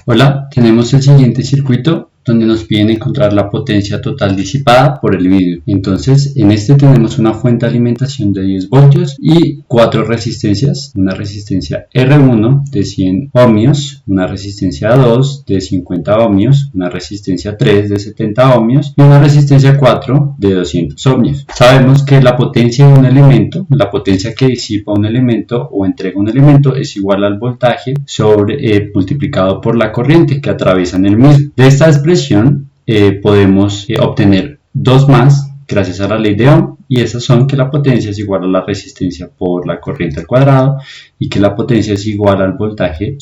Hola, tenemos el siguiente circuito donde nos piden encontrar la potencia total disipada por el vidrio. Entonces, en este tenemos una fuente de alimentación de 10 voltios y 4 resistencias. Una resistencia R1 de 100 ohmios, una resistencia 2 de 50 ohmios, una resistencia 3 de 70 ohmios y una resistencia 4 de 200 ohmios. Sabemos que la potencia de un elemento, la potencia que disipa un elemento o entrega un elemento es igual al voltaje multiplicado por la corriente que atraviesa en el mismo. De esta expresión podemos obtener dos más gracias a la ley de Ohm, y esas son que la potencia es igual a la resistencia por la corriente al cuadrado y que la potencia es igual al voltaje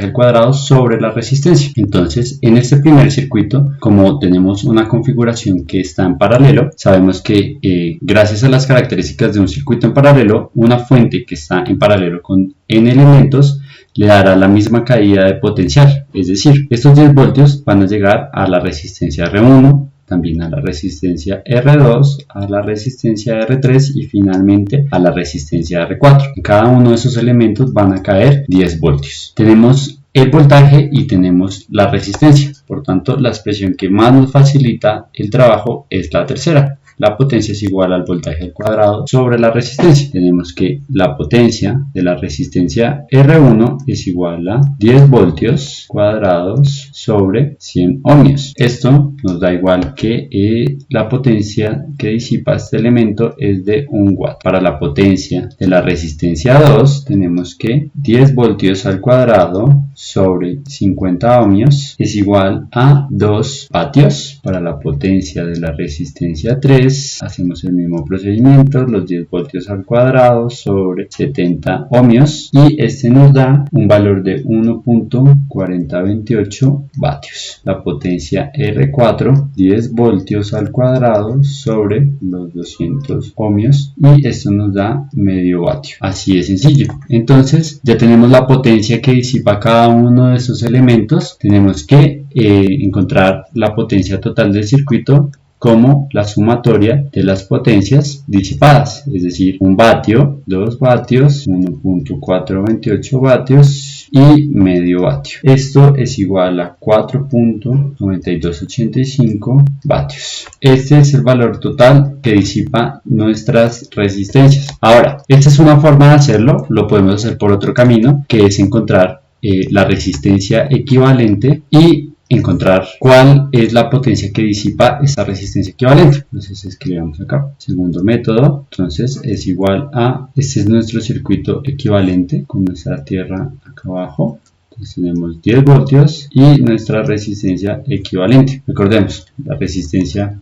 al cuadrado sobre la resistencia. Entonces, en este primer circuito, como tenemos una configuración que está en paralelo, sabemos que gracias a las características de un circuito en paralelo, una fuente que está en paralelo con n elementos le dará la misma caída de potencial, es decir, estos 10 voltios van a llegar a la resistencia R1, también a la resistencia R2, a la resistencia R3 y finalmente a la resistencia R4. En cada uno de esos elementos van a caer 10 voltios. Tenemos el voltaje y tenemos la resistencia, por tanto la expresión que más nos facilita el trabajo es la tercera. La potencia es igual al voltaje al cuadrado sobre la resistencia. Tenemos que la potencia de la resistencia R1 es igual a 10 voltios cuadrados sobre 100 ohmios. Esto nos da igual que la potencia que disipa este elemento es de 1 watt. Para la potencia de la resistencia 2 tenemos que 10 voltios al cuadrado sobre 50 ohmios es igual a 2 vatios. Para la potencia de la resistencia 3 hacemos el mismo procedimiento, los 10 voltios al cuadrado sobre 70 ohmios y este nos da un valor de 1.4028 vatios. La potencia R4, 10 voltios al cuadrado sobre los 200 ohmios y esto nos da medio vatio. Así de sencillo. Entonces ya tenemos la potencia que disipa cada uno de esos elementos. Tenemos que encontrar la potencia total del circuito como la sumatoria de las potencias disipadas, es decir, 1 vatio, 2 vatios, 1.428 vatios y medio vatio. Esto es igual a 4.9285 vatios. Este es el valor total que disipa nuestras resistencias. Ahora, esta es una forma de hacerlo, lo podemos hacer por otro camino, que es encontrar la resistencia equivalente y encontrar cuál es la potencia que disipa esta resistencia equivalente. Entonces escribamos acá, segundo método, entonces es igual a, este es nuestro circuito equivalente con nuestra tierra acá abajo. Entonces tenemos 10 voltios y nuestra resistencia equivalente. Recordemos, la resistencia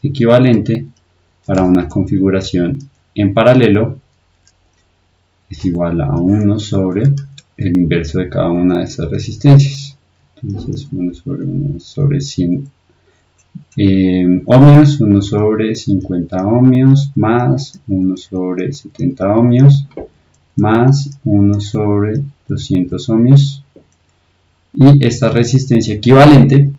equivalente para una configuración en paralelo es igual a 1 sobre el inverso de cada una de estas resistencias. Entonces 1 sobre 100 ohmios, 1 sobre 50 ohmios, más 1 sobre 70 ohmios, más 1 sobre 200 ohmios. Y esta resistencia equivalente,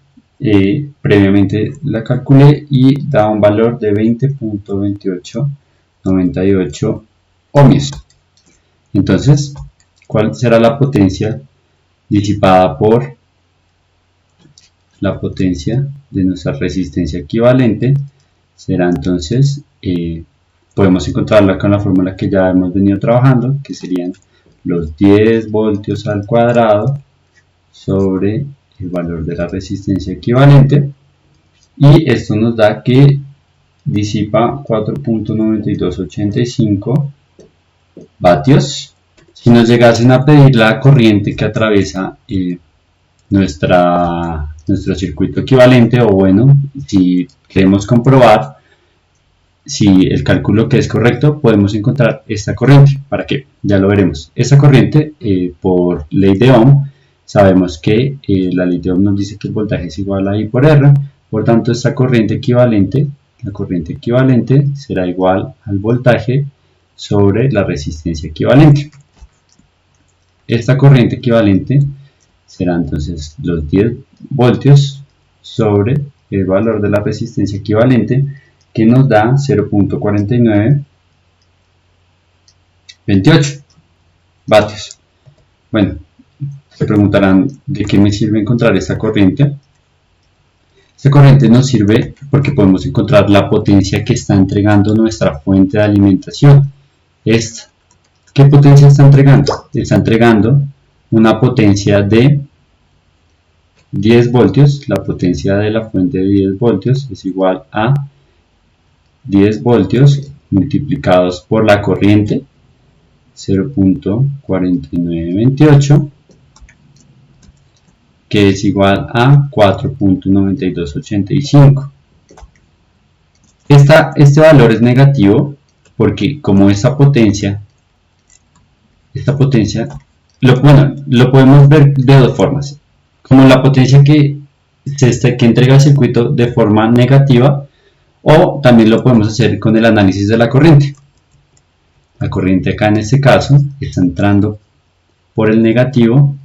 previamente la calculé y da un valor de 20.2898 ohmios. Entonces, ¿cuál será la potencia disipada por la potencia de nuestra resistencia equivalente? Será entonces, podemos encontrarla con la fórmula que ya hemos venido trabajando, que serían los 10 voltios al cuadrado sobre el valor de la resistencia equivalente, y esto nos da que disipa 4.9285 vatios. Si nos llegasen a pedir la corriente que atraviesa nuestro circuito equivalente, o bueno, si queremos comprobar si el cálculo que es correcto, podemos encontrar esta corriente. ¿Para qué? Ya lo veremos. Esta corriente, por ley de Ohm, sabemos que la ley de Ohm nos dice que el voltaje es igual a I por R, por tanto esta corriente equivalente, la corriente equivalente será igual al voltaje sobre la resistencia equivalente. Esta corriente equivalente será entonces los 10 voltios sobre el valor de la resistencia equivalente, que nos da 0.4928 vatios. Bueno, Se preguntarán de qué me sirve encontrar esta corriente. Esta corriente nos sirve porque podemos encontrar la potencia que está entregando nuestra fuente de alimentación. Esta. ¿Qué potencia está entregando? Está entregando una potencia de 10 voltios. La potencia de la fuente de 10 voltios es igual a 10 voltios multiplicados por la corriente 0.4928, que es igual a 4.9285. Este valor es negativo porque como esta potencia lo podemos ver de dos formas. Como la potencia que entrega el circuito de forma negativa, o también lo podemos hacer con el análisis de la corriente. La corriente acá en este caso está entrando por el negativo,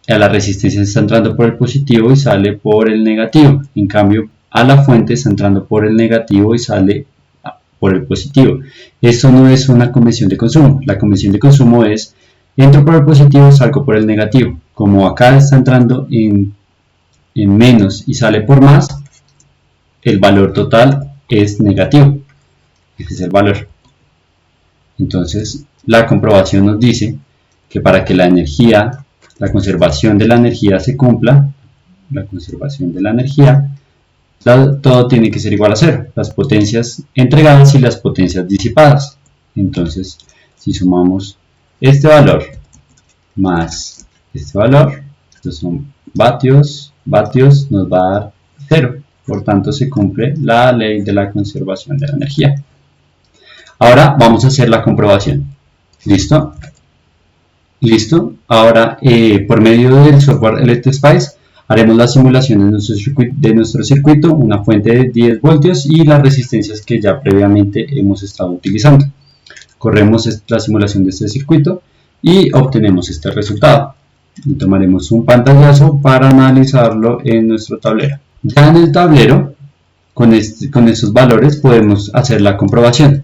a la resistencia está entrando por el positivo y sale por el negativo. En cambio, a la fuente está entrando por el negativo y sale por el positivo. Esto no es una convención de consumo. La convención de consumo es entro por el positivo, salgo por el negativo. Como acá está entrando en menos y sale por más, el valor total es negativo. Este es el valor. Entonces, la comprobación nos dice que para que la conservación de la energía se cumpla, todo tiene que ser igual a cero. Las potencias entregadas y las potencias disipadas. Entonces, si sumamos este valor más este valor, estos son vatios, nos va a dar 0. Por tanto, se cumple la ley de la conservación de la energía. Ahora vamos a hacer la comprobación. ¿Listo? Listo. Ahora, por medio del software ElectroSpice, haremos la simulación de nuestro circuito, una fuente de 10 voltios y las resistencias que ya previamente hemos estado utilizando. Corremos la simulación de este circuito y obtenemos este resultado. Y tomaremos un pantallazo para analizarlo en nuestro tablero. Ya en el tablero, con estos valores podemos hacer la comprobación.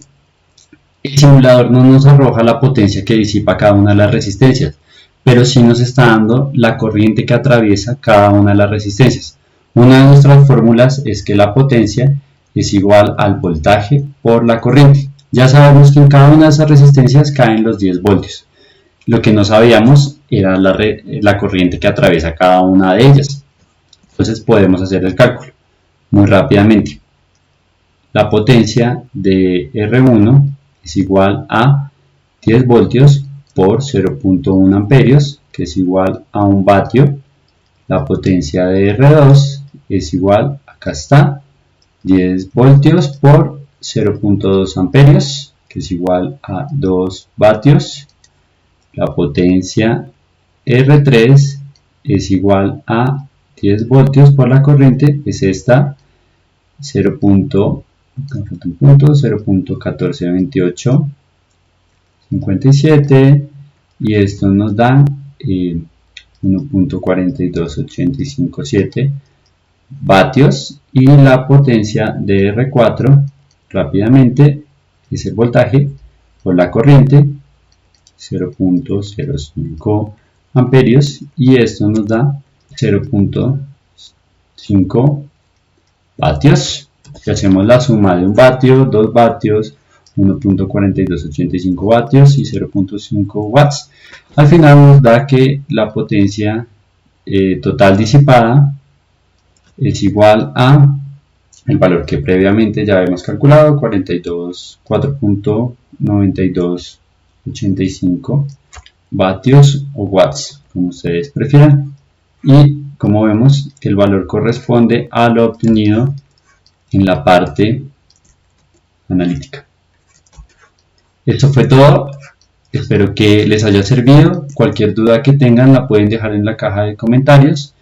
El simulador no nos arroja la potencia que disipa cada una de las resistencias, pero sí nos está dando la corriente que atraviesa cada una de las resistencias. Una de nuestras fórmulas es que la potencia es igual al voltaje por la corriente. Ya sabemos que en cada una de esas resistencias caen los 10 voltios. Lo que no sabíamos era la corriente que atraviesa cada una de ellas. Entonces podemos hacer el cálculo muy rápidamente. La potencia de R1 es igual a 10 voltios por 0.1 amperios, que es igual a 1 vatio. La potencia de R2 es igual, acá está, 10 voltios por 0.2 amperios, que es igual a 2 vatios. La potencia R3 es igual a 10 voltios por la corriente, es esta, 0.142857, y esto nos da 1.42857 vatios, y la potencia de R4 rápidamente es el voltaje por la corriente, 0.05 amperios, y esto nos da 0.5 vatios. Si hacemos la suma de 1 vatio, 2 vatios, 1.4285 vatios y 0.5 watts, al final nos da que la potencia total disipada es igual a el valor que previamente ya habíamos calculado, 4.9285 vatios o watts, como ustedes prefieran. Y como vemos, el valor corresponde a lo obtenido en la parte analítica. Esto fue todo. Espero que les haya servido. Cualquier duda que tengan la pueden dejar en la caja de comentarios.